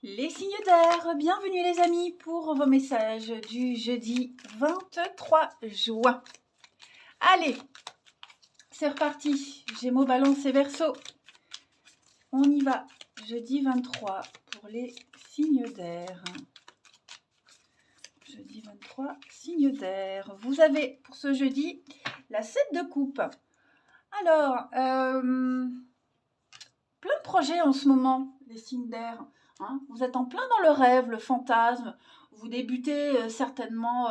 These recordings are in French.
Les signes d'air, bienvenue les amis pour vos messages du jeudi 23 juin. Allez, c'est reparti, Gémeaux, Balance et Verseau. On y va, jeudi 23 pour les signes d'air. Jeudi 23, signes d'air. Vous avez pour ce jeudi la 7 de coupe. Alors, plein de projets en ce moment, les signes d'air. Hein, vous êtes en plein dans le rêve, le fantasme. Vous débutez certainement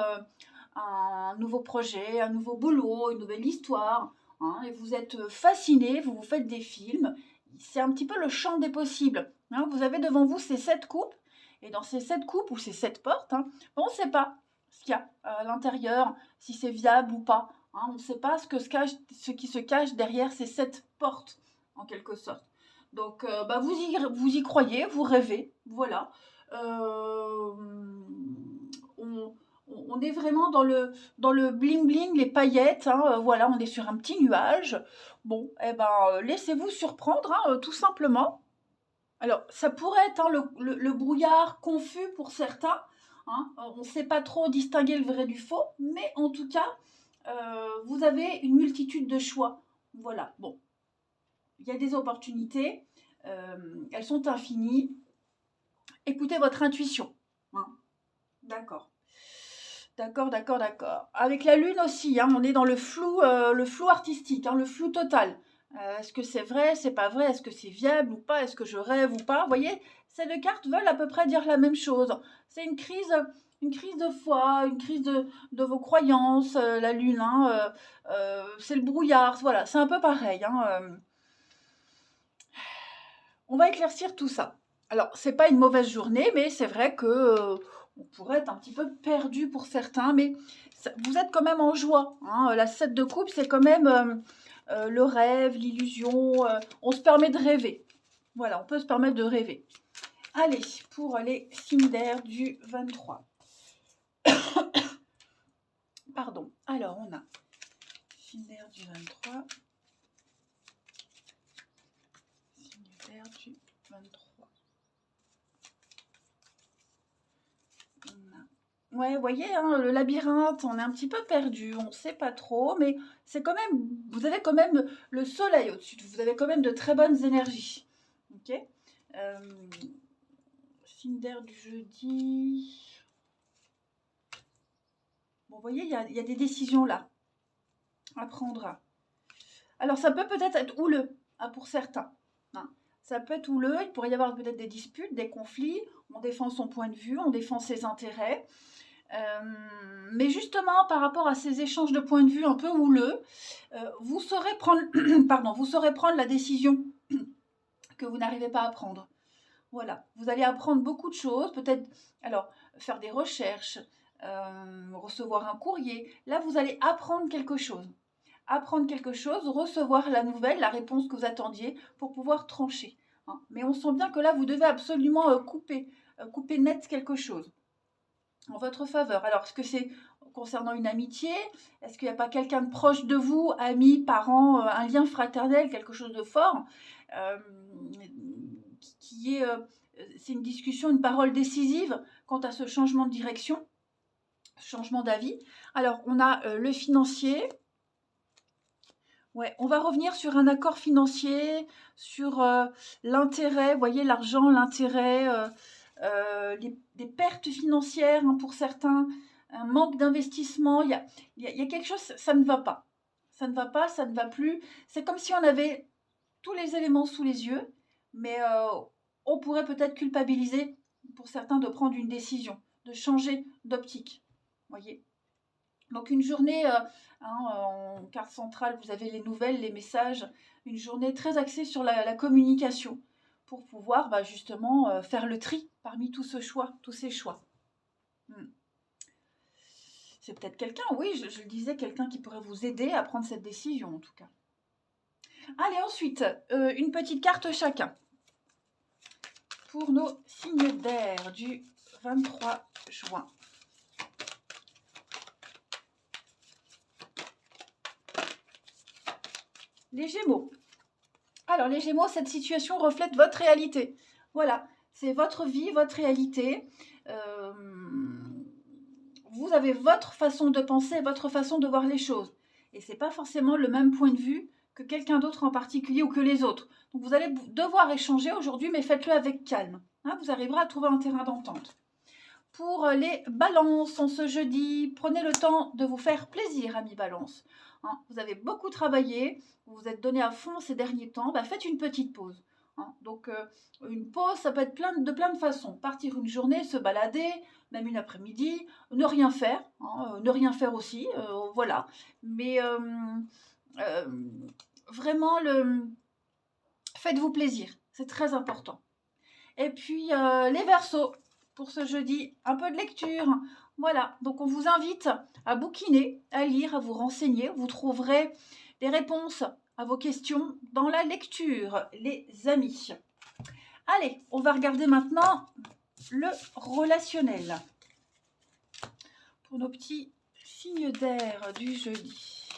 un nouveau projet, un nouveau boulot, une nouvelle histoire. Hein, et vous êtes fasciné, vous vous faites des films. C'est un petit peu le champ des possibles. Hein, vous avez devant vous ces 7 coupes. Et dans ces 7 coupes ou ces 7 portes, hein, on ne sait pas ce qu'il y a à l'intérieur, si c'est viable ou pas. Hein, on ne sait pas ce qui se cache derrière ces 7 portes, en quelque sorte. Donc, vous y croyez, vous rêvez, voilà. On est vraiment dans le bling bling, les paillettes, hein, voilà, on est sur un petit nuage. Bon, laissez-vous surprendre, hein, tout simplement. Alors, ça pourrait être le brouillard confus pour certains. Hein, on ne sait pas trop distinguer le vrai du faux, mais en tout cas, vous avez une multitude de choix. Voilà, bon. Il y a des opportunités, elles sont infinies. Écoutez votre intuition. Hein. D'accord. D'accord. Avec la lune aussi, hein, on est dans le flou artistique, hein, le flou total. Est-ce que c'est vrai, c'est pas vrai, est-ce que c'est viable ou pas, est-ce que je rêve ou pas. Vous voyez, ces deux cartes veulent à peu près dire la même chose. C'est une crise de foi, une crise de vos croyances, la lune. Hein, c'est le brouillard, voilà, c'est un peu pareil. Hein, on va éclaircir tout ça. Alors, c'est pas une mauvaise journée, mais c'est vrai que on pourrait être un petit peu perdu pour certains, mais vous êtes quand même en joie. Hein. La 7 de coupe, c'est quand même le rêve, l'illusion. On se permet de rêver. Voilà, on peut se permettre de rêver. Allez, pour les signes d'air du 23. Pardon. Alors, on a signe d'air du 23. Signe d'air du 23. Ouais, vous voyez, hein, le labyrinthe, on est un petit peu perdu, on ne sait pas trop, mais c'est quand même, vous avez quand même le soleil au-dessus, vous avez quand même de très bonnes énergies. Ok. Signe d'air du jeudi. Bon, vous voyez, il y a des décisions là à prendre. Alors, ça peut peut-être être houleux hein, pour certains. Hein. Ça peut être houleux, il pourrait y avoir peut-être des disputes, des conflits, on défend son point de vue, on défend ses intérêts. Mais justement, par rapport à ces échanges de points de vue un peu houleux, vous saurez prendre, vous saurez prendre la décision que vous n'arrivez pas à prendre. Voilà, vous allez apprendre beaucoup de choses, peut-être, alors, faire des recherches, recevoir un courrier. Là, vous allez apprendre quelque chose. Apprendre quelque chose, recevoir la nouvelle, la réponse que vous attendiez pour pouvoir trancher. Hein. Mais on sent bien que là, vous devez absolument couper net quelque chose en votre faveur. Alors, est-ce que c'est concernant une amitié? Est-ce qu'il n'y a pas quelqu'un de proche de vous, ami, parent, un lien fraternel, quelque chose de fort qui est, c'est une discussion, une parole décisive quant à ce changement de direction, changement d'avis. Alors, on a le financier. Ouais, on va revenir sur un accord financier, sur l'intérêt, vous voyez, l'argent, l'intérêt, des pertes financières hein, pour certains, un manque d'investissement. Il y a quelque chose, ça ne va pas. Ça ne va pas, ça ne va plus. C'est comme si on avait tous les éléments sous les yeux, mais on pourrait peut-être culpabiliser pour certains de prendre une décision, de changer d'optique. Voyez. Donc une journée, en carte centrale, vous avez les nouvelles, les messages, une journée très axée sur la communication pour pouvoir justement faire le tri parmi tous ces choix. C'est peut-être quelqu'un, oui, je le disais, quelqu'un qui pourrait vous aider à prendre cette décision en tout cas. Allez, ensuite, une petite carte chacun pour nos signes d'air du 23 juin. Les Gémeaux. Alors, les Gémeaux, cette situation reflète votre réalité. Voilà, c'est votre vie, votre réalité. Vous avez votre façon de penser, votre façon de voir les choses. Et ce n'est pas forcément le même point de vue que quelqu'un d'autre en particulier ou que les autres. Donc vous allez devoir échanger aujourd'hui, mais faites-le avec calme. Hein, vous arriverez à trouver un terrain d'entente. Pour les balances en ce jeudi, prenez le temps de vous faire plaisir, amis balance. Hein, vous avez beaucoup travaillé, vous vous êtes donné à fond ces derniers temps, faites une petite pause. Hein, donc une pause, ça peut être de plein de façons. Partir une journée, se balader, même une après-midi, ne rien faire, hein, ne rien faire aussi, voilà. Mais vraiment, faites-vous plaisir, c'est très important. Et puis les Verseaux, pour ce jeudi, un peu de lecture. Voilà, donc on vous invite à bouquiner, à lire, à vous renseigner. Vous trouverez des réponses à vos questions dans la lecture, les amis. Allez, on va regarder maintenant le relationnel. Pour nos petits signes d'air du jeudi.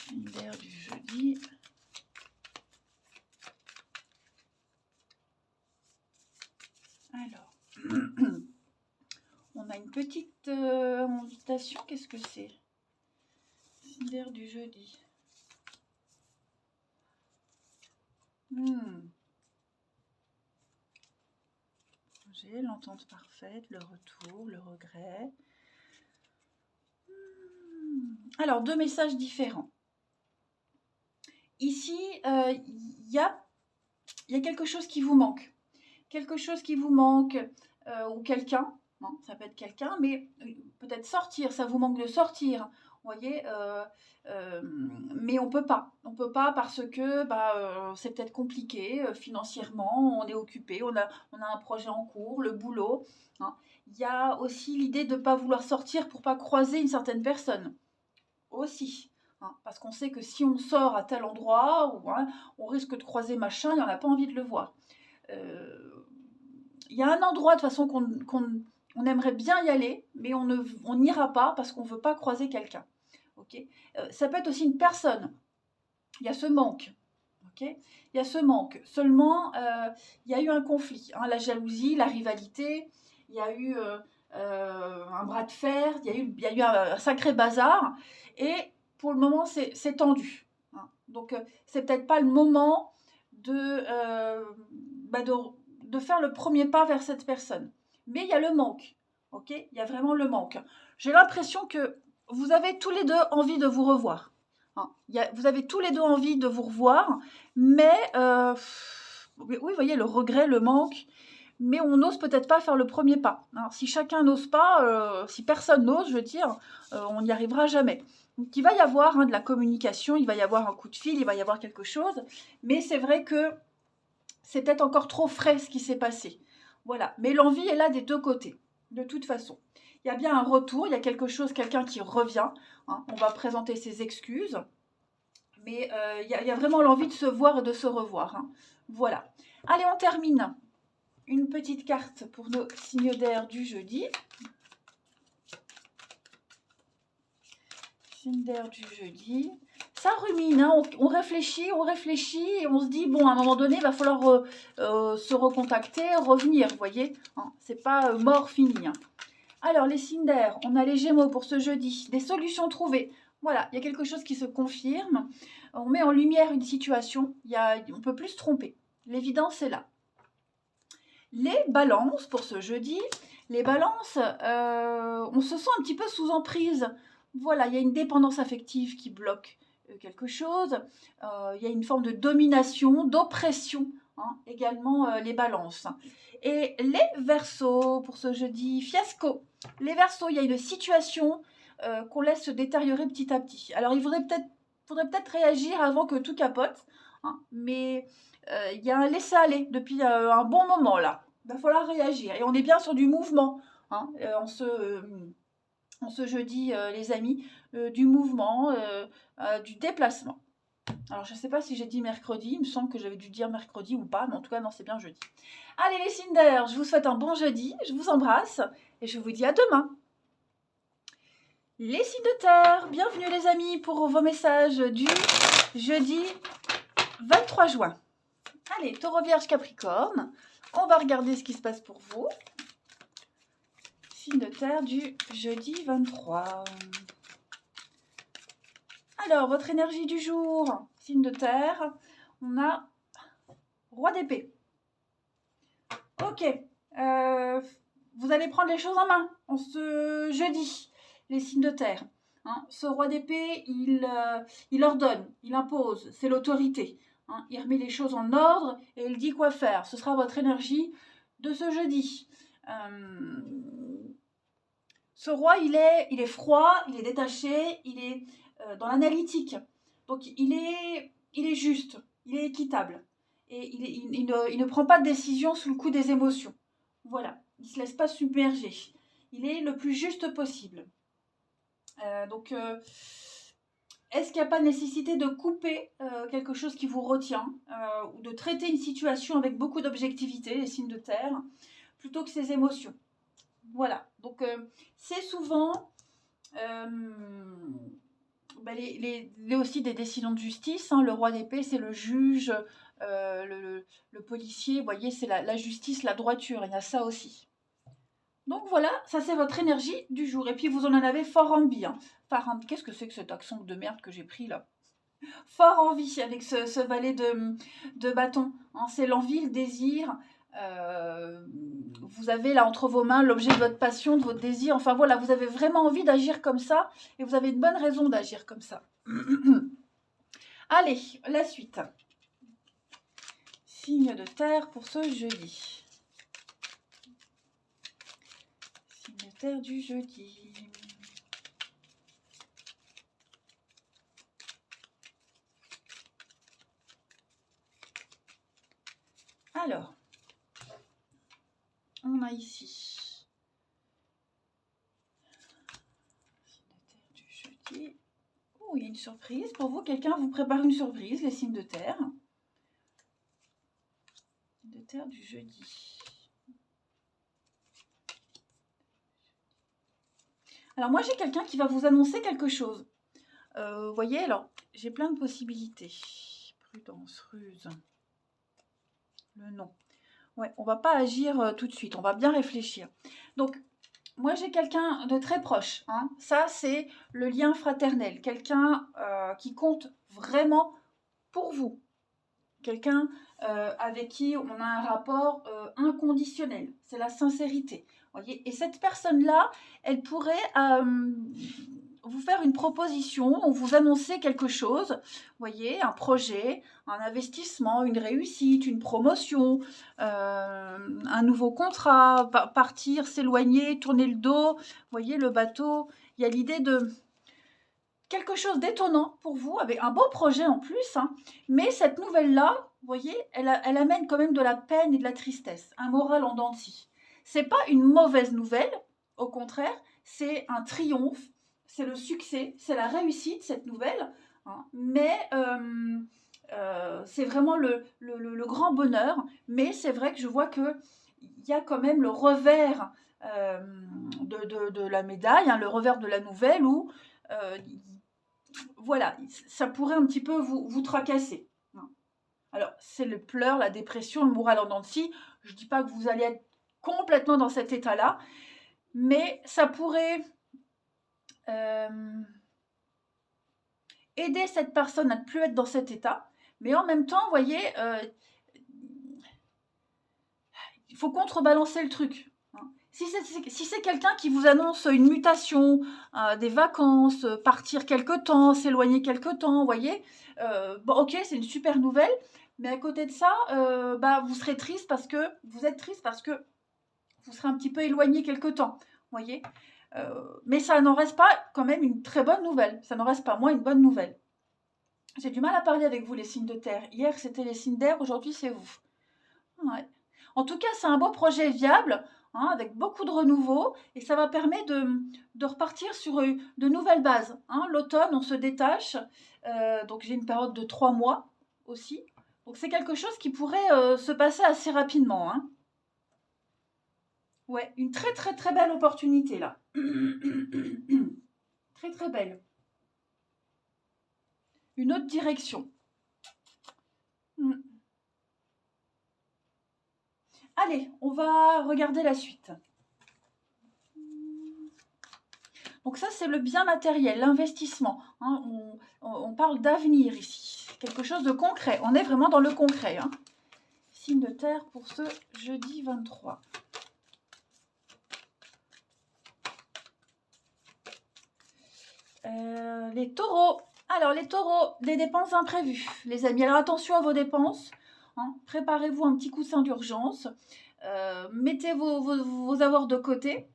Signes d'air du jeudi. Alors, on a une petite invitation. Qu'est-ce que c'est? Signe d'air du jeudi. J'ai l'entente parfaite, le retour, le regret. Alors, deux messages différents. Ici, il y a quelque chose qui vous manque. Quelque chose qui vous manque, ou quelqu'un, hein, ça peut être quelqu'un, mais peut-être sortir, ça vous manque de sortir, vous voyez, mais on peut pas parce que c'est peut-être compliqué financièrement, on est occupé, on a un projet en cours, le boulot, hein. Il y a aussi l'idée de ne pas vouloir sortir pour pas croiser une certaine personne, aussi. Hein, parce qu'on sait que si on sort à tel endroit, on risque de croiser machin, et on n'a pas envie de le voir. Il y a un endroit de toute façon qu'on aimerait bien y aller, mais on n'ira pas parce qu'on ne veut pas croiser quelqu'un. Okay, ça peut être aussi une personne. Il y a ce manque. Okay, il y a ce manque. Seulement, il y a eu un conflit. Hein, la jalousie, la rivalité, il y a eu un bras de fer, il y a eu un sacré bazar. Et pour le moment, c'est tendu. Hein, donc, c'est peut-être pas le moment de faire le premier pas vers cette personne. Mais il y a le manque. Okay, il y a vraiment le manque. J'ai l'impression que vous avez tous les deux envie de vous revoir. Hein, vous avez tous les deux envie de vous revoir, mais oui, vous voyez, le regret, le manque, mais on n'ose peut-être pas faire le premier pas. Hein, si chacun n'ose pas, si personne n'ose, je veux dire, on n'y arrivera jamais. Donc il va y avoir de la communication, il va y avoir un coup de fil, il va y avoir quelque chose, mais c'est vrai que c'est peut-être encore trop frais ce qui s'est passé. Voilà, mais l'envie est là des deux côtés, de toute façon. Il y a bien un retour, il y a quelque chose, quelqu'un qui revient. Hein, on va présenter ses excuses. Mais il y a vraiment l'envie de se voir et de se revoir. Hein. Voilà. Allez, on termine. Une petite carte pour nos signes d'air du jeudi. Signe d'air du jeudi. Ça rumine, hein, on réfléchit et on se dit, bon, à un moment donné, il va falloir se recontacter, revenir, vous voyez. Hein, c'est pas mort, fini. Hein. Alors, les signes d'air, on a les Gémeaux pour ce jeudi. Des solutions trouvées. Voilà, il y a quelque chose qui se confirme. On met en lumière une situation. On ne peut plus se tromper. L'évidence est là. Les balances pour ce jeudi. Les balances, on se sent un petit peu sous emprise. Voilà, il y a une dépendance affective qui bloque quelque chose. Il y a une forme de domination, d'oppression. Hein, également les balances. Et les Verseaux pour ce jeudi, fiasco. Les Verseaux, il y a une situation qu'on laisse se détériorer petit à petit. Alors il faudrait peut-être réagir avant que tout capote, hein, mais il y a un laisser-aller depuis un bon moment là. Il va falloir réagir. Et on est bien sur du mouvement, hein, en ce jeudi, les amis, du mouvement, du déplacement. Alors, je ne sais pas si j'ai dit mercredi, il me semble que j'avais dû dire mercredi ou pas, mais en tout cas, non, c'est bien jeudi. Allez, les signes d'air, je vous souhaite un bon jeudi, je vous embrasse et je vous dis à demain. Les signes de terre, bienvenue les amis pour vos messages du jeudi 23 juin. Allez, Taureau, Vierge, Capricorne. On va regarder ce qui se passe pour vous. Signe de terre du jeudi 23. Alors, votre énergie du jour, signe de terre, on a Roi d'épée. Ok, vous allez prendre les choses en main en ce jeudi, les signes de terre. Hein, ce Roi d'épée, il ordonne, il impose, c'est l'autorité. Hein, il remet les choses en ordre et il dit quoi faire. Ce sera votre énergie de ce jeudi. Ce roi, il est froid, il est détaché, il est dans l'analytique. Donc, il est juste, il est équitable. Et il ne prend pas de décision sous le coup des émotions. Voilà, il ne se laisse pas submerger. Il est le plus juste possible. Est-ce qu'il n'y a pas nécessité de couper quelque chose qui vous retient ou de traiter une situation avec beaucoup d'objectivité, les signes de terre, plutôt que ses émotions? Voilà, donc c'est souvent aussi des décisions de justice. Hein. Le roi d'épée, c'est le juge, le policier, vous voyez, c'est la justice, la droiture, il y a ça aussi. Donc voilà, ça c'est votre énergie du jour. Et puis vous en avez fort envie. Hein. Qu'est-ce que c'est que cet accent de merde que j'ai pris là? Fort envie avec ce valet de bâton. Hein. C'est l'envie, le désir. Vous avez là entre vos mains l'objet de votre passion, de votre désir. Enfin voilà, vous avez vraiment envie d'agir comme ça. Et vous avez une bonne raison d'agir comme ça. Allez, la suite. Signe de terre pour ce jeudi. Signe de terre du jeudi. Alors, on a ici signe de terre du jeudi. Oh, il y a une surprise pour vous. Quelqu'un vous prépare une surprise, les signes de terre. De terre du jeudi. Alors moi j'ai quelqu'un qui va vous annoncer quelque chose. Vous voyez, alors j'ai plein de possibilités. Prudence, ruse. Le non. Ouais, on va pas agir tout de suite, on va bien réfléchir. Donc moi j'ai quelqu'un de très proche. Hein. Ça c'est le lien fraternel. Quelqu'un qui compte vraiment pour vous. Quelqu'un avec qui on a un rapport inconditionnel. C'est la sincérité. Voyez. Et cette personne-là, elle pourrait vous faire une proposition ou vous annoncer quelque chose. Voyez, un projet, un investissement, une réussite, une promotion, un nouveau contrat, partir, s'éloigner, tourner le dos. Voyez, le bateau. Il y a l'idée de quelque chose d'étonnant pour vous, avec un beau projet en plus, hein. Mais cette nouvelle-là, vous voyez, elle amène quand même de la peine et de la tristesse, un moral en dents de scie. C'est pas une mauvaise nouvelle, au contraire, c'est un triomphe, c'est le succès, c'est la réussite, cette nouvelle, hein. Mais c'est vraiment le grand bonheur, mais c'est vrai que je vois qu'il y a quand même le revers de la médaille, hein, le revers de la nouvelle où voilà, ça pourrait un petit peu vous tracasser. Alors, c'est le pleur, la dépression, le moral en dents de scie. Je ne dis pas que vous allez être complètement dans cet état-là, mais ça pourrait aider cette personne à ne plus être dans cet état. Mais en même temps, vous voyez, il faut contrebalancer le truc. Si c'est quelqu'un qui vous annonce une mutation, des vacances, partir quelque temps, s'éloigner quelque temps, vous voyez, bon, ok, c'est une super nouvelle, mais à côté de ça, vous serez triste parce que vous êtes triste parce que vous serez un petit peu éloigné quelque temps, vous voyez. Mais ça n'en reste pas quand même une très bonne nouvelle. Ça n'en reste pas moins une bonne nouvelle. J'ai du mal à parler avec vous, les signes de terre. Hier, c'était les signes d'air, aujourd'hui, c'est vous. Ouais. En tout cas, c'est un beau projet viable, hein, avec beaucoup de renouveau, et ça va permettre de repartir sur de nouvelles bases. Hein. L'automne, on se détache, donc j'ai une période de 3 mois aussi. Donc c'est quelque chose qui pourrait se passer assez rapidement. Hein. Ouais, une très très très belle opportunité là. Très très belle. Une autre direction. Mm. Allez, on va regarder la suite. Donc ça, c'est le bien matériel, l'investissement. Hein. On parle d'avenir ici, quelque chose de concret. On est vraiment dans le concret. Hein. Signe de terre pour ce jeudi 23. Les taureaux. Alors, les taureaux, des dépenses imprévues, les amis. Alors, attention à vos dépenses. Hein. Préparez-vous un petit coussin d'urgence. Mettez vos avoirs de côté.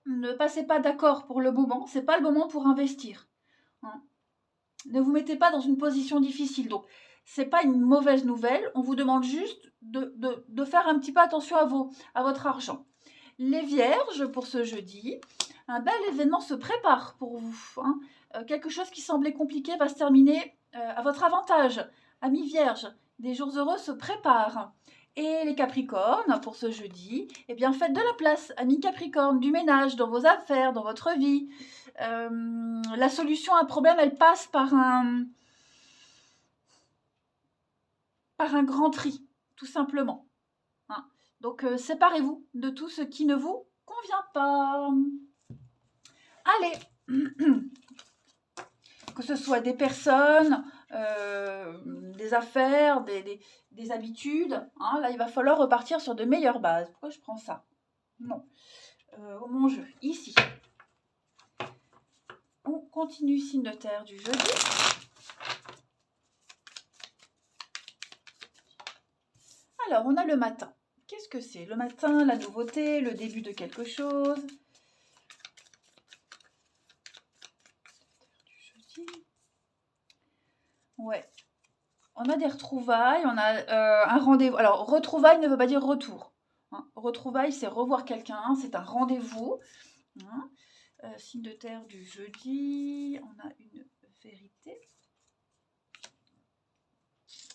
Ne passez pas d'accord pour le moment. Ce n'est pas le moment pour investir. Hein. Ne vous mettez pas dans une position difficile. Donc, ce n'est pas une mauvaise nouvelle. On vous demande juste de faire un petit peu attention à votre argent. Les vierges, pour ce jeudi, un bel événement se prépare pour vous. Hein. Quelque chose qui semblait compliqué va se terminer à votre avantage. Amis vierges, des jours heureux se préparent. Et les capricornes, pour ce jeudi, eh bien faites de la place, amis capricornes, du ménage dans vos affaires, dans votre vie. La solution à un problème, elle passe par un grand tri, tout simplement. Hein. Donc, séparez-vous de tout ce qui ne vous convient pas. Allez, que ce soit des personnes, des affaires, des habitudes, hein, là il va falloir repartir sur de meilleures bases. Pourquoi je prends ça? Non. Mon jeu, ici. On continue signe de terre du jeudi. Alors, on a le matin. Qu'est-ce que c'est? Le matin, la nouveauté, le début de quelque chose. Ouais. On a des retrouvailles, on a un rendez-vous. Alors, retrouvailles ne veut pas dire retour. Hein. Retrouvailles, c'est revoir quelqu'un, c'est un rendez-vous. Hein. Signe de terre du jeudi, on a une vérité.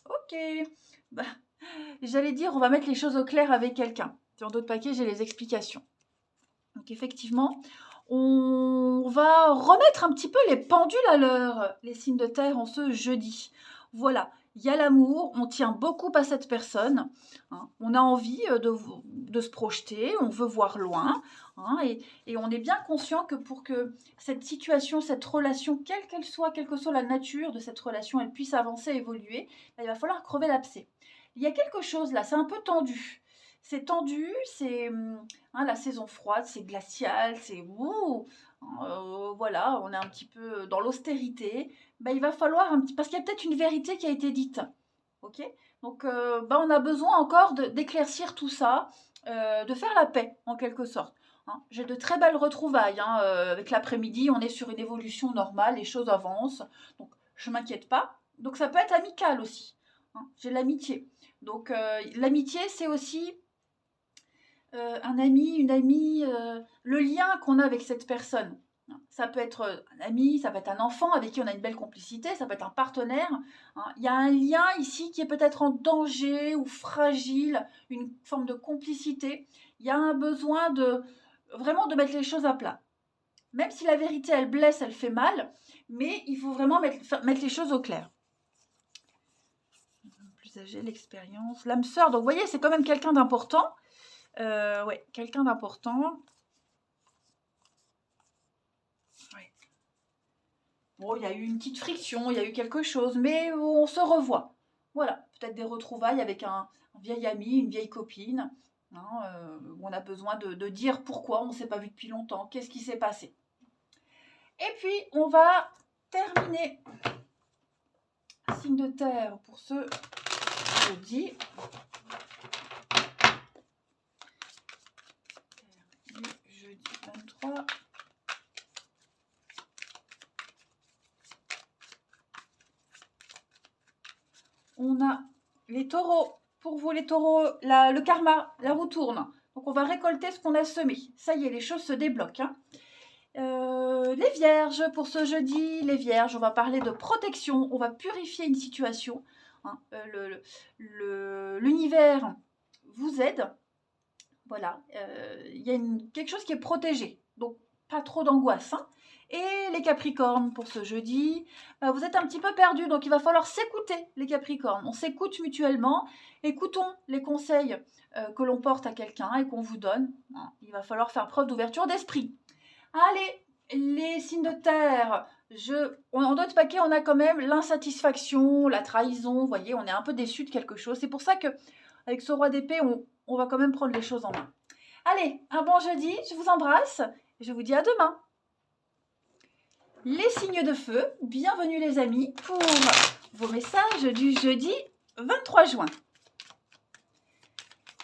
Ok. Bah, j'allais dire, on va mettre les choses au clair avec quelqu'un. Sur d'autres paquets, j'ai les explications. Donc, effectivement, on va remettre un petit peu les pendules à l'heure, les signes de terre, en ce jeudi. Voilà, il y a l'amour, on tient beaucoup à cette personne, hein, on a envie de se projeter, on veut voir loin, hein, et on est bien conscient que pour que cette situation, cette relation, quelle qu'elle soit, quelle que soit la nature de cette relation, elle puisse avancer, évoluer, il va falloir crever l'abcès. Il y a quelque chose là, c'est un peu tendu. C'est tendu, c'est la saison froide, c'est glacial, c'est voilà, on est un petit peu dans l'austérité. Il va falloir un petit parce qu'il y a peut-être une vérité qui a été dite. Ok. Donc, on a besoin encore d'éclaircir tout ça, de faire la paix en quelque sorte. Hein. J'ai de très belles retrouvailles. Hein, avec l'après-midi, on est sur une évolution normale, les choses avancent. Donc, je ne m'inquiète pas. Donc, ça peut être amical aussi. Hein. J'ai l'amitié. Donc, l'amitié, c'est aussi un ami, une amie, le lien qu'on a avec cette personne. Ça peut être un ami, ça peut être un enfant avec qui on a une belle complicité, ça peut être un partenaire. Hein. Il y a un lien ici qui est peut-être en danger ou fragile, une forme de complicité. Il y a un besoin vraiment de mettre les choses à plat. Même si la vérité, elle blesse, elle fait mal, mais il faut vraiment mettre les choses au clair. Plus âgé, l'expérience, l'âme sœur. Donc, vous voyez, c'est quand même quelqu'un d'important. Ouais, quelqu'un d'important. Ouais. Bon, il y a eu une petite friction, il y a eu quelque chose, mais on se revoit. Voilà, peut-être des retrouvailles avec un vieil ami, une vieille copine, hein, où on a besoin de dire pourquoi on ne s'est pas vu depuis longtemps, qu'est-ce qui s'est passé. Et puis, on va terminer. Signe de terre pour ce jeudi. Jeudi 23. On a les taureaux. Pour vous, les taureaux, le karma, la roue tourne. Donc, on va récolter ce qu'on a semé. Ça y est, les choses se débloquent. Hein. Les vierges, pour ce jeudi, les vierges, on va parler de protection. On va purifier une situation. Hein. L'univers vous aide. Voilà. Il y a quelque chose qui est protégé. Donc, pas trop d'angoisse. Hein. Et les Capricornes, pour ce jeudi, vous êtes un petit peu perdus, donc il va falloir s'écouter, les Capricornes. On s'écoute mutuellement, écoutons les conseils que l'on porte à quelqu'un et qu'on vous donne. Il va falloir faire preuve d'ouverture d'esprit. Allez, les signes de terre, en d'autres paquets, on a quand même l'insatisfaction, la trahison, vous voyez, on est un peu déçu de quelque chose. C'est pour ça que avec ce roi d'épée, on va quand même prendre les choses en main. Allez, un bon jeudi, je vous embrasse et je vous dis à demain. Les signes de feu, bienvenue les amis pour vos messages du jeudi 23 juin.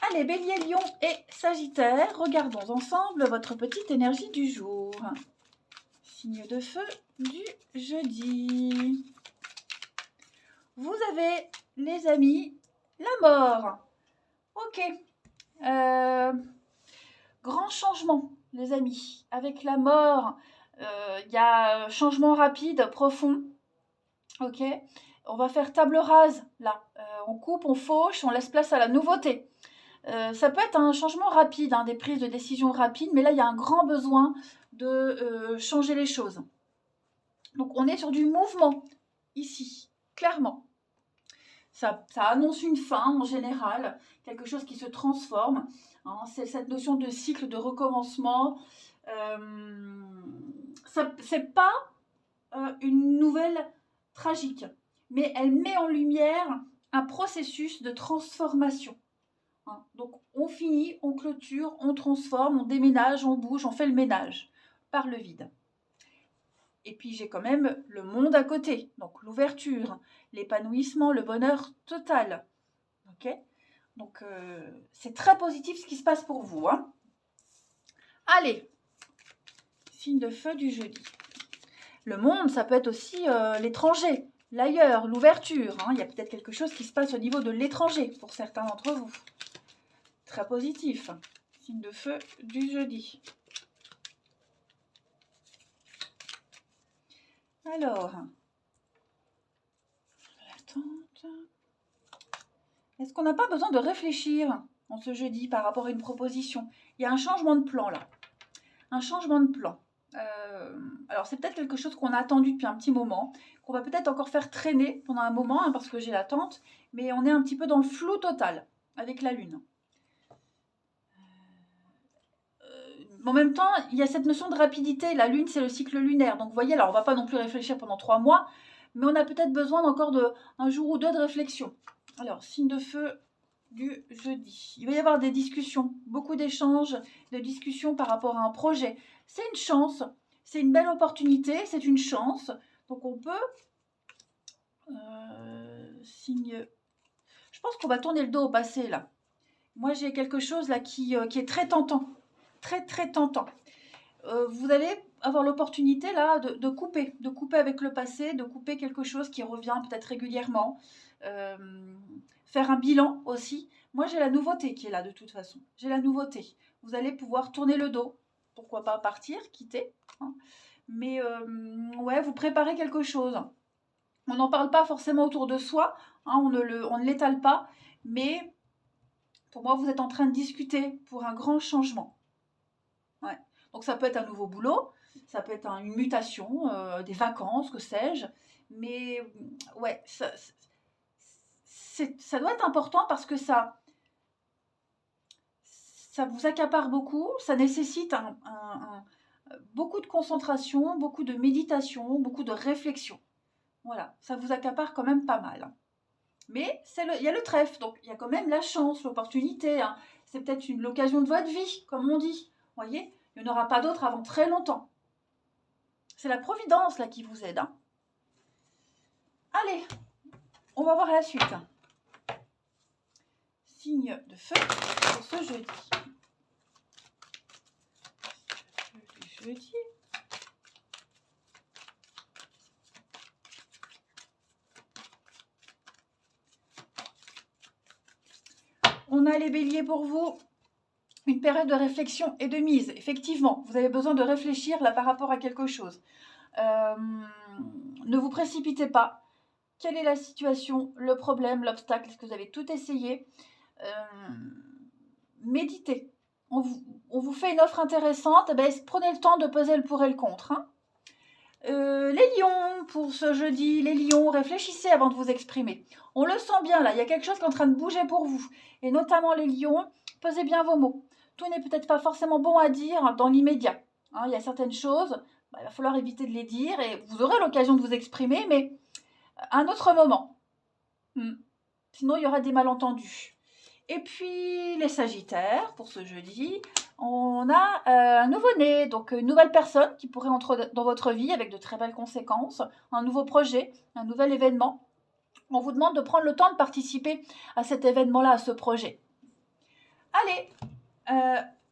Allez, Bélier, Lion et Sagittaire, regardons ensemble votre petite énergie du jour. Signe de feu du jeudi. Vous avez, les amis, la mort. Ok. Grand changement, les amis. Avec la mort, il y a changement rapide, profond. Ok. On va faire table rase, là. On coupe, on fauche, on laisse place à la nouveauté. Ça peut être un changement rapide, hein, des prises de décision rapides, mais là, il y a un grand besoin de changer les choses. Donc, on est sur du mouvement, ici, clairement. Ça annonce une fin, en général, quelque chose qui se transforme. Hein, c'est cette notion de cycle, de recommencement. C'est pas une nouvelle tragique, mais elle met en lumière un processus de transformation. Donc, on finit, on clôture, on transforme, on déménage, on bouge, on fait le ménage par le vide. Et puis, j'ai quand même le monde à côté, donc l'ouverture, l'épanouissement, le bonheur total. Ok ? Donc, c'est très positif ce qui se passe pour vous. Hein. Allez, signe de feu du jeudi. Le monde, ça peut être aussi l'étranger, l'ailleurs, l'ouverture. Hein. Il y a peut-être quelque chose qui se passe au niveau de l'étranger pour certains d'entre vous. Très positif. Signe de feu du jeudi. Alors, l'attente. Est-ce qu'on n'a pas besoin de réfléchir en ce jeudi par rapport à une proposition? Il y a un changement de plan là. Un changement de plan. Alors, c'est peut-être quelque chose qu'on a attendu depuis un petit moment, qu'on va peut-être encore faire traîner pendant un moment, hein, parce que j'ai l'attente, mais on est un petit peu dans le flou total avec la Lune. En même temps, il y a cette notion de rapidité. La Lune, c'est le cycle lunaire. Donc, vous voyez, alors on ne va pas non plus réfléchir pendant 3 mois, mais on a peut-être besoin encore d'un jour ou deux de réflexion. Alors, signe de feu du jeudi. Il va y avoir des discussions, beaucoup d'échanges, de discussions par rapport à un projet. C'est une chance, c'est une belle opportunité, c'est une chance. Donc, on peut... signe... Je pense qu'on va tourner le dos au passé, là. Moi, j'ai quelque chose là qui est très tentant. Très, très tentant. Vous allez avoir l'opportunité là de couper avec le passé, de couper quelque chose qui revient peut-être régulièrement. Faire un bilan aussi. Moi, j'ai la nouveauté qui est là de toute façon. J'ai la nouveauté. Vous allez pouvoir tourner le dos. Pourquoi pas partir, quitter. Hein. Mais ouais, vous préparez quelque chose. On n'en parle pas forcément autour de soi. Hein, on ne l'étale pas. Mais pour moi, vous êtes en train de discuter pour un grand changement. Ouais. Donc ça peut être un nouveau boulot, ça peut être une mutation, des vacances, que sais-je. Mais ouais, ça doit être important parce que ça vous accapare beaucoup, ça nécessite beaucoup de concentration, beaucoup de méditation, beaucoup de réflexion. Voilà, ça vous accapare quand même pas mal. Mais il y a le trèfle, donc il y a quand même la chance, l'opportunité. Hein. C'est peut-être l'occasion de votre vie, comme on dit. Vous voyez ? Il n'y en aura pas d'autres avant très longtemps. C'est la providence là qui vous aide. Hein. Allez, on va voir la suite. Signe de feu pour ce jeudi. Jeudi. On a les béliers pour vous. Une période de réflexion et de mise. Effectivement, vous avez besoin de réfléchir là par rapport à quelque chose. Ne vous précipitez pas. Quelle est la situation, le problème, l'obstacle? Est-ce que vous avez tout essayé? Méditez. on vous fait une offre intéressante, eh ben, prenez le temps de peser le pour et le contre. Hein. Les lions, pour ce jeudi, les lions, réfléchissez avant de vous exprimer. On le sent bien là, il y a quelque chose qui est en train de bouger pour vous. Et notamment les lions, pesez bien vos mots. Tout n'est peut-être pas forcément bon à dire dans l'immédiat. Hein, il y a certaines choses, il va falloir éviter de les dire et vous aurez l'occasion de vous exprimer, mais à un autre moment. Sinon, il y aura des malentendus. Et puis, les sagittaires, pour ce jeudi, on a un nouveau-né, donc une nouvelle personne qui pourrait entrer dans votre vie avec de très belles conséquences, un nouveau projet, un nouvel événement. On vous demande de prendre le temps de participer à cet événement-là, à ce projet. Allez,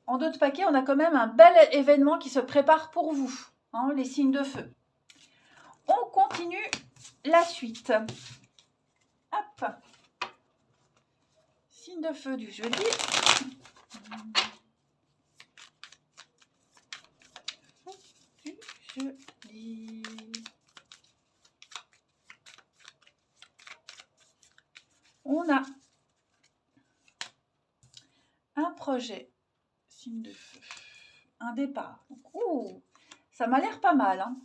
en d'autres paquets, on a quand même un bel événement qui se prépare pour vous, hein, les signes de feu. On continue la suite. Hop. Signe de feu du jeudi. On a un projet, signe de feu, un départ. Donc, ça m'a l'air pas mal. Hein.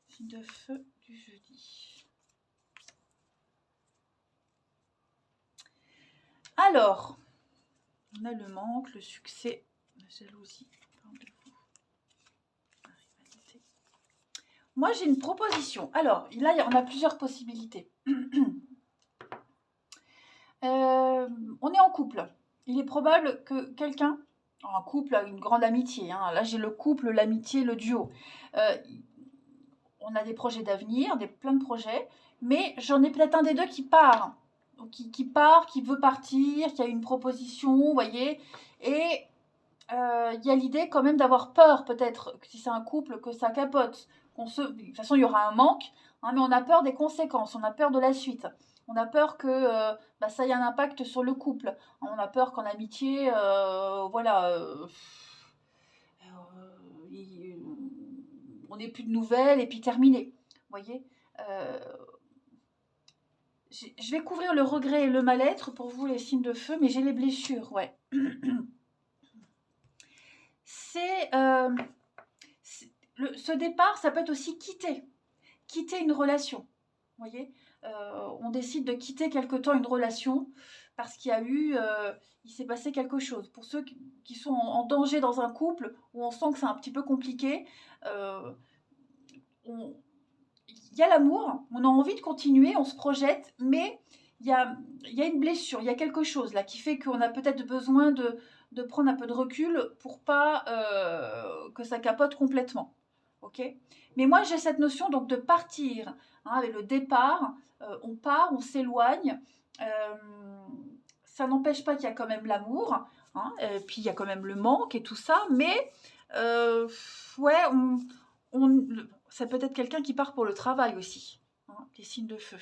Signe de feu du jeudi. Alors, on a le manque, le succès, la jalousie. Moi, j'ai une proposition. Alors, là, on a plusieurs possibilités. On est en couple. Il est probable que quelqu'un, en couple, a une grande amitié. Hein. Là, j'ai le couple, l'amitié, le duo. On a des projets d'avenir, plein de projets, mais j'en ai peut-être un des deux qui part. Qui part, qui veut partir, qui a une proposition, vous voyez. Et il y a l'idée quand même d'avoir peur, peut-être, si c'est un couple, que ça capote. De toute façon, il y aura un manque, hein, mais on a peur des conséquences, on a peur de la suite. On a peur que ça ait un impact sur le couple. On a peur qu'en amitié, on n'ait plus de nouvelles et puis terminé. Vous voyez je vais couvrir le regret et le mal-être pour vous, les signes de feu, mais j'ai les blessures, ouais. Ce départ, ça peut être aussi quitter une relation. Vous voyez, on décide de quitter quelque temps une relation parce qu'il y a eu, il s'est passé quelque chose. Pour ceux qui sont en danger dans un couple où on sent que c'est un petit peu compliqué, il y a l'amour, on a envie de continuer, on se projette, mais il y a une blessure, il y a quelque chose là qui fait qu'on a peut-être besoin de prendre un peu de recul pour pas que ça capote complètement. Ok ? Mais moi, j'ai cette notion donc de partir, hein, avec le départ, on part, on s'éloigne. Ça n'empêche pas qu'il y a quand même l'amour, hein, puis il y a quand même le manque et tout ça, mais ouais, ça peut être quelqu'un qui part pour le travail aussi, hein, les signes de feu.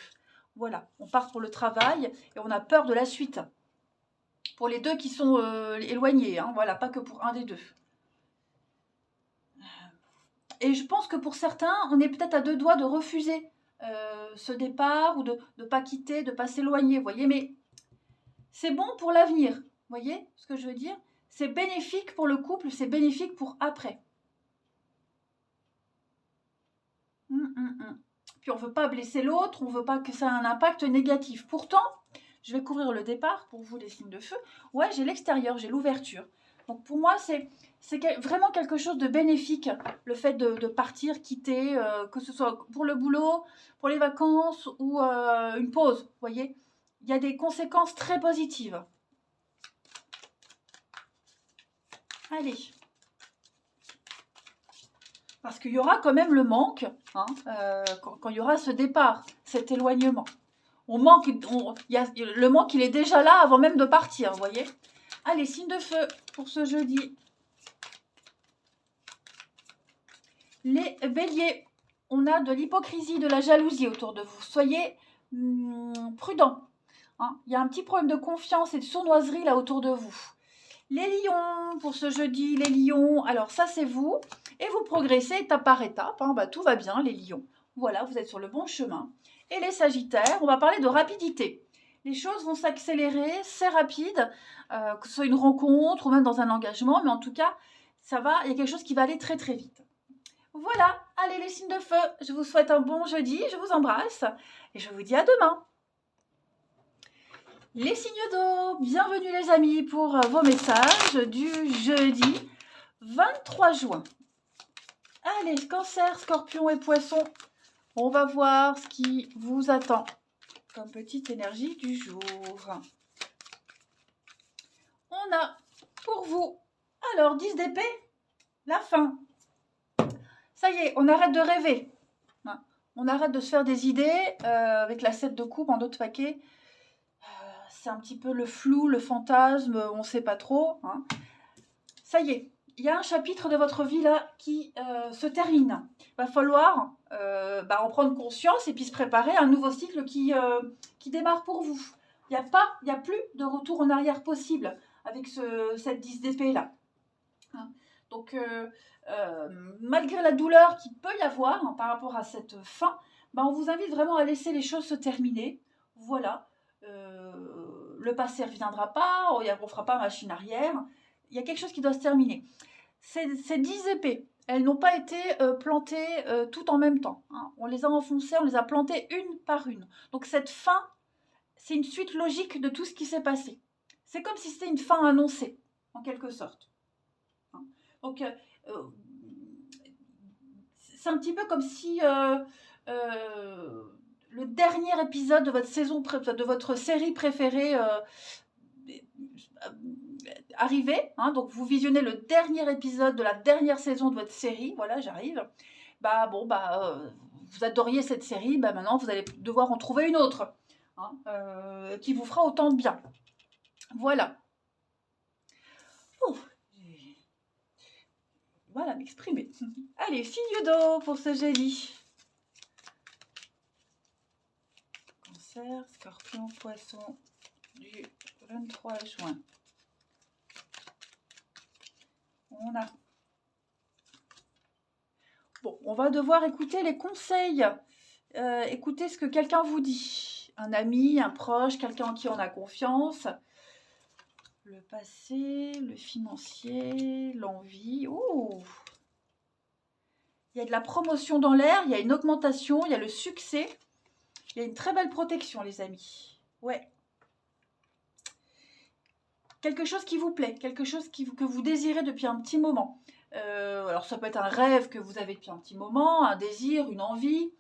Voilà, on part pour le travail et on a peur de la suite. Pour les deux qui sont éloignés, hein, voilà, pas que pour un des deux. Et je pense que pour certains, on est peut-être à deux doigts de refuser ce départ ou de ne pas quitter, de ne pas s'éloigner, vous voyez, mais c'est bon pour l'avenir, vous voyez ce que je veux dire ? C'est bénéfique pour le couple, c'est bénéfique pour après. Puis on ne veut pas blesser l'autre, on ne veut pas que ça ait un impact négatif. Pourtant, je vais couvrir le départ pour vous, les signes de feu. Ouais, j'ai l'extérieur, j'ai l'ouverture. Donc pour moi, c'est vraiment quelque chose de bénéfique, le fait de partir, quitter, que ce soit pour le boulot, pour les vacances ou une pause, vous voyez. Il y a des conséquences très positives. Allez. Parce qu'il y aura quand même le manque, hein, quand il y aura ce départ, cet éloignement. Le manque, il est déjà là avant même de partir, vous voyez. Allez, signe de feu pour ce jeudi. Les béliers, on a de l'hypocrisie, de la jalousie autour de vous. Soyez prudents. Hein. Il y a un petit problème de confiance et de sournoiserie là autour de vous. Les lions, pour ce jeudi, les lions, alors ça c'est vous. Et vous progressez étape par étape. Hein, tout va bien, les lions. Voilà, vous êtes sur le bon chemin. Et les sagittaires, on va parler de rapidité. les choses vont s'accélérer, c'est rapide, que ce soit une rencontre ou même dans un engagement, mais en tout cas, ça va, il y a quelque chose qui va aller très très vite. Voilà, allez les signes de feu, je vous souhaite un bon jeudi, je vous embrasse et je vous dis à demain. Les signes d'eau, bienvenue les amis pour vos messages du jeudi 23 juin. Allez, Cancer, Scorpion et Poisson, on va voir ce qui vous attend comme petite énergie du jour. On a pour vous, alors 10 d'épée, la fin. Ça y est, on arrête de rêver. On arrête de se faire des idées avec la 7 de coupe en d'autres paquets. C'est un petit peu le flou, le fantasme, on ne sait pas trop. Hein. Ça y est, il y a un chapitre de votre vie là qui se termine. Il va falloir en prendre conscience et puis se préparer à un nouveau cycle qui démarre pour vous. Il n'y a plus de retour en arrière possible avec cette 10 d'épée là. Hein. Donc, malgré la douleur qu'il peut y avoir par rapport à cette fin, on vous invite vraiment à laisser les choses se terminer. Voilà. Le passé ne reviendra pas, on ne fera pas machine arrière. Il y a quelque chose qui doit se terminer. Ces 10 épées, elles n'ont pas été plantées toutes en même temps. Hein. On les a enfoncées, on les a plantées une par une. Donc cette fin, c'est une suite logique de tout ce qui s'est passé. C'est comme si c'était une fin annoncée, en quelque sorte. Hein. Donc, c'est un petit peu comme si le dernier épisode de votre de votre série préférée arrivait. Hein, donc, vous visionnez le dernier épisode de la dernière saison de votre série. Voilà, j'arrive. Vous adoriez cette série. Maintenant, vous allez devoir en trouver une autre hein, qui vous fera autant de bien. Voilà. Voilà, m'exprimer. Allez, signe d'eau pour ce jeudi. Cancer, Scorpion, Poisson du 23 juin. On a... Bon, on va devoir écouter les conseils. Écouter ce que quelqu'un vous dit. Un ami, un proche, quelqu'un en qui on a confiance. Le passé, le financier, l'envie. Oh, il y a de la promotion dans l'air, il y a une augmentation, il y a le succès. Il y a une très belle protection, les amis. Ouais. Quelque chose qui vous plaît, quelque chose que vous désirez depuis un petit moment. Alors, ça peut être un rêve que vous avez depuis un petit moment, un désir, une envie.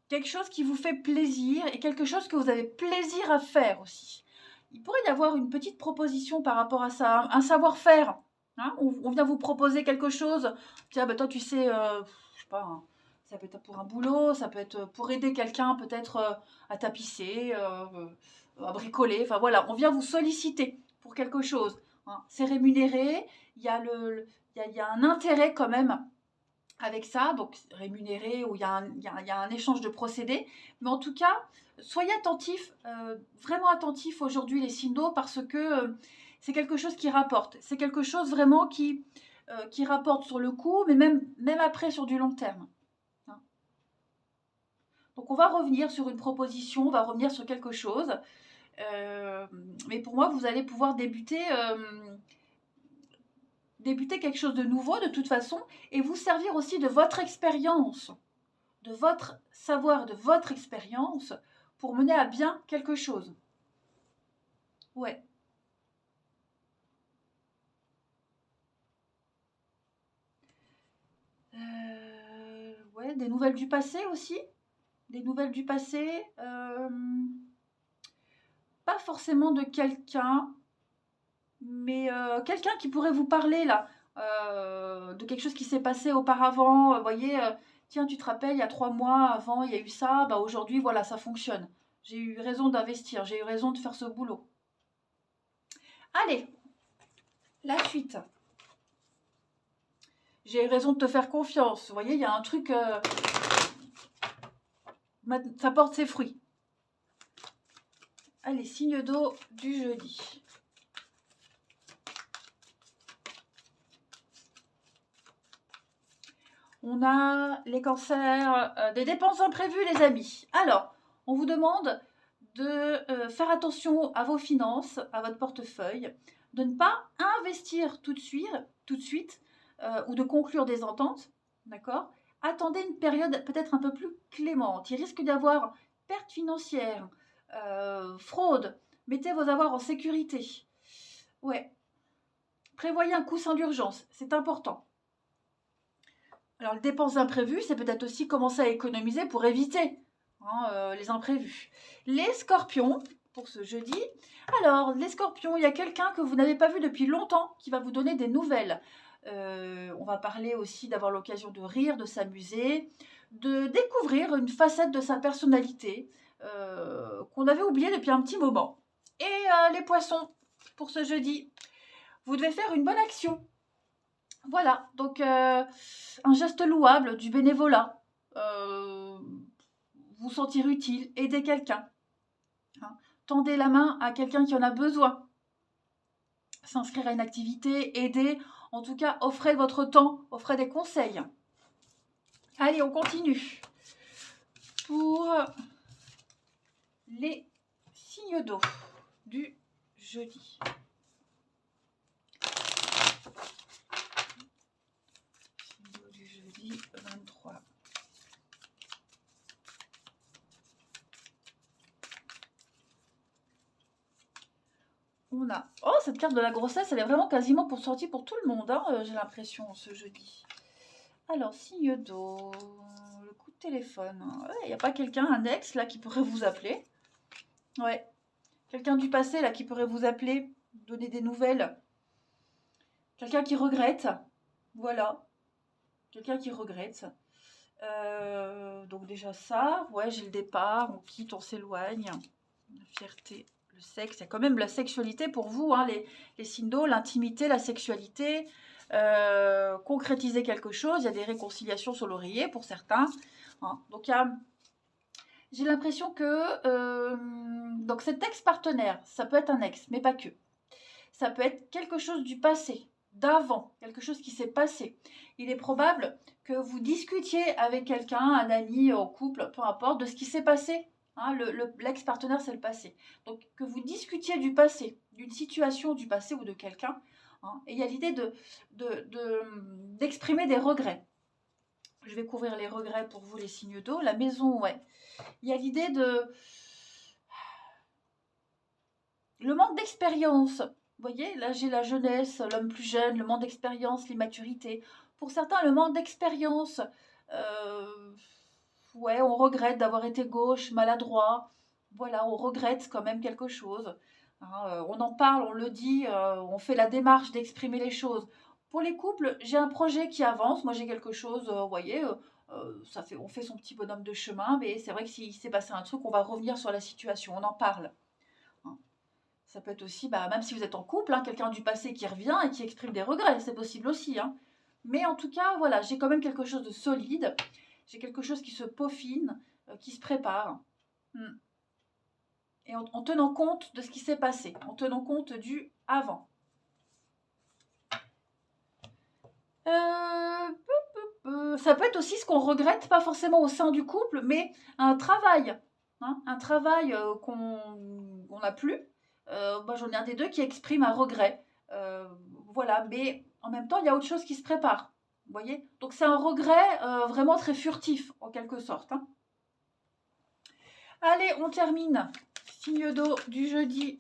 Quelque chose qui vous fait plaisir et quelque chose que vous avez plaisir à faire aussi. Il pourrait y avoir une petite proposition par rapport à ça, un savoir-faire. Hein, on vient vous proposer quelque chose. Tiens, toi, tu sais, je sais pas, hein, ça peut être pour un boulot, ça peut être pour aider quelqu'un peut-être à tapisser, à bricoler. Enfin voilà, on vient vous solliciter pour quelque chose. Hein. C'est rémunéré, il y a un intérêt quand même avec ça, donc rémunéré, où il y a un échange de procédés. Mais en tout cas, soyez attentifs, vraiment attentifs aujourd'hui les signes d'eau, parce que c'est quelque chose qui rapporte. C'est quelque chose vraiment qui rapporte sur le coup, mais même après sur du long terme. Hein. Donc on va revenir sur une proposition, on va revenir sur quelque chose. Mais pour moi, vous allez pouvoir débuter quelque chose de nouveau de toute façon et vous servir aussi de votre expérience, de votre savoir, de votre expérience pour mener à bien quelque chose. Ouais. Ouais, des nouvelles du passé aussi. Des nouvelles du passé. Pas forcément de quelqu'un, mais quelqu'un qui pourrait vous parler là, de quelque chose qui s'est passé auparavant. Vous voyez, tiens, tu te rappelles, il y a 3 mois avant, il y a eu ça, aujourd'hui, voilà, ça fonctionne. J'ai eu raison d'investir, j'ai eu raison de faire ce boulot. Allez, la suite. J'ai eu raison de te faire confiance. Vous voyez, il y a un truc, ça porte ses fruits. Allez, signe d'eau du jeudi. On a les cancers, des dépenses imprévues, les amis. Alors, On vous demande de faire attention à vos finances, à votre portefeuille, de ne pas investir tout de suite ou de conclure des ententes, d'accord? Attendez une période peut-être un peu plus clémente. Il risque d'y avoir perte financière, fraude. Mettez vos avoirs en sécurité. Ouais. Prévoyez un coussin d'urgence, c'est important. Alors, les dépenses imprévues, c'est peut-être aussi commencer à économiser pour éviter les imprévus. Les scorpions, pour ce jeudi. Alors, les scorpions, il y a quelqu'un que vous n'avez pas vu depuis longtemps qui va vous donner des nouvelles. On va parler aussi d'avoir l'occasion de rire, de s'amuser, de découvrir une facette de sa personnalité qu'on avait oubliée depuis un petit moment. Et les poissons, pour ce jeudi, vous devez faire une bonne action. Voilà, donc un geste louable, du bénévolat, vous sentir utile, aider quelqu'un. Hein. Tendez la main à quelqu'un qui en a besoin. S'inscrire à une activité, aider, en tout cas, offrez votre temps, offrez des conseils. Allez, on continue. Pour les signes d'eau du jeudi. Du jeudi 23. On a... Oh, cette carte de la grossesse, elle est vraiment quasiment sortie pour tout le monde, hein, j'ai l'impression, ce jeudi. Alors, signe d'eau, le coup de téléphone. Il n'y a pas quelqu'un, un ex, là, qui pourrait vous appeler? Ouais. Quelqu'un du passé, là, qui pourrait vous appeler, donner des nouvelles. Quelqu'un qui regrette. Voilà. Quelqu'un qui regrette. Donc déjà ça, ouais, j'ai le départ, on quitte, on s'éloigne. La fierté, le sexe, il y a quand même la sexualité pour vous, hein, les signes d'eau, l'intimité, la sexualité, concrétiser quelque chose, il y a des réconciliations sur l'oreiller pour certains. Hein. Donc j'ai l'impression que donc cet ex-partenaire, ça peut être un ex, mais pas que. Ça peut être quelque chose du passé, d'avant, quelque chose qui s'est passé. Il est probable que vous discutiez avec quelqu'un, un ami, en couple, peu importe, de ce qui s'est passé. Hein, l'ex-partenaire, c'est le passé. Donc, que vous discutiez du passé, d'une situation du passé ou de quelqu'un. Hein, et il y a l'idée d'exprimer des regrets. Je vais couvrir les regrets pour vous, les signes d'eau. La maison, ouais. Il y a l'idée de... Le manque d'expérience. Vous voyez, là j'ai la jeunesse, l'homme plus jeune, le manque d'expérience, l'immaturité. Pour certains, le manque d'expérience, ouais, on regrette d'avoir été gauche, maladroit. Voilà, on regrette quand même quelque chose. Hein, on en parle, on le dit, on fait la démarche d'exprimer les choses. Pour les couples, j'ai un projet qui avance. Moi, j'ai quelque chose, vous voyez, on fait son petit bonhomme de chemin, mais c'est vrai que s'il s'est passé un truc, on va revenir sur la situation, on en parle. Ça peut être aussi, même si vous êtes en couple, hein, quelqu'un du passé qui revient et qui exprime des regrets, c'est possible aussi. Hein. Mais en tout cas, voilà, j'ai quand même quelque chose de solide, j'ai quelque chose qui se peaufine, qui se prépare. Et en tenant compte de ce qui s'est passé, en tenant compte du avant. Ça peut être aussi ce qu'on regrette, pas forcément au sein du couple, mais un travail. Hein, un travail qu'on n'a plus. Moi, j'en ai un des deux qui exprime un regret. Voilà, mais en même temps, il y a autre chose qui se prépare. Vous voyez? Donc, c'est un regret vraiment très furtif, en quelque sorte. Hein. Allez, on termine. Signe d'eau du jeudi.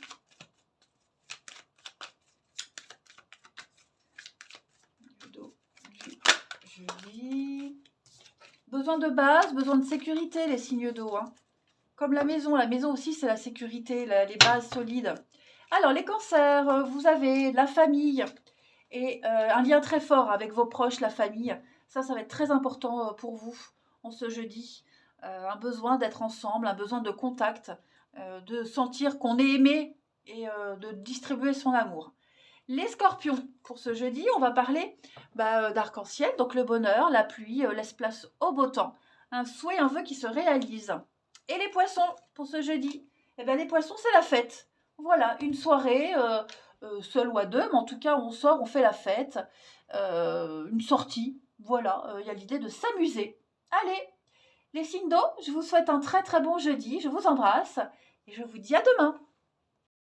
Jeudi. Besoin de base, besoin de sécurité, les signes d'eau. Hein. Comme la maison aussi, c'est la sécurité, les bases solides. Alors, les cancers, vous avez la famille et un lien très fort avec vos proches, la famille. Ça va être très important pour vous en ce jeudi. Un besoin d'être ensemble, un besoin de contact, de sentir qu'on est aimé et de distribuer son amour. Les scorpions, pour ce jeudi, on va parler d'arc-en-ciel, donc le bonheur, la pluie, laisse place au beau temps. Un souhait, un vœu qui se réalise. Et les poissons, pour ce jeudi, les poissons, c'est la fête. Voilà, une soirée, seule ou à deux, mais en tout cas, on sort, on fait la fête, une sortie. Voilà, il y a l'idée de s'amuser. Allez, Les signes d'eau, je vous souhaite un très très bon jeudi. Je vous embrasse et je vous dis à demain.